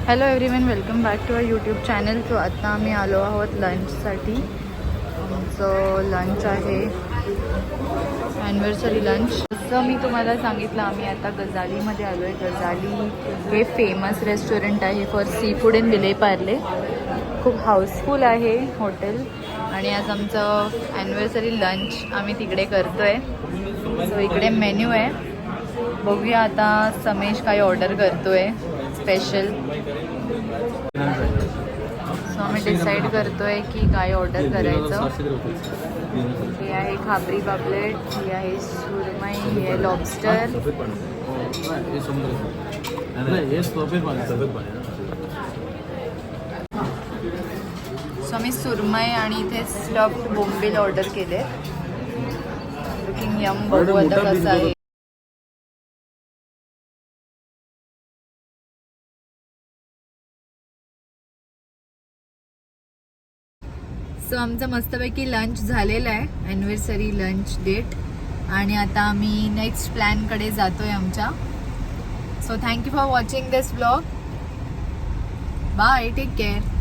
Hello everyone, welcome back to our YouTube channel. So आता आम्ही आलो आहोत लंचसाठी. आमचं लंच आहे ॲनिव्हर्सरी लंच. जसं मी तुम्हाला सांगितलं, आम्ही आता गजालीमध्ये आलो आहे. गजाली हे फेमस रेस्टॉरंट आहे for sea food in Vile Parle. खूप हाऊसफुल आहे हॉटेल आणि आज आमचं ॲनिव्हर्सरी लंच आम्ही तिकडे करतो आहे. सो इकडे मेन्यू आहे, बघूया आता समेश काय ऑर्डर करतो आहे स्पेशल. सो आम्ही डिसाईड करतोय की काय ऑर्डर करायचं. हे आहे खाबरी पापलेट, ही आहे सुरमई, ही आहे लॉबस्टर. सो आम्ही सुरमई आणि इथे स्टफ्ड बोंबील ऑर्डर केले. Looking yum. बघू आता कसं आहे. सो आमचा मस्तपैकी लंच झालेला आहे, ॲनिव्हर्सरी लंच डेट. आणि आता आम्ही नेक्स्ट प्लॅनकडे जातो आहे आमच्या. So thank you for watching this vlog. Bye, take care.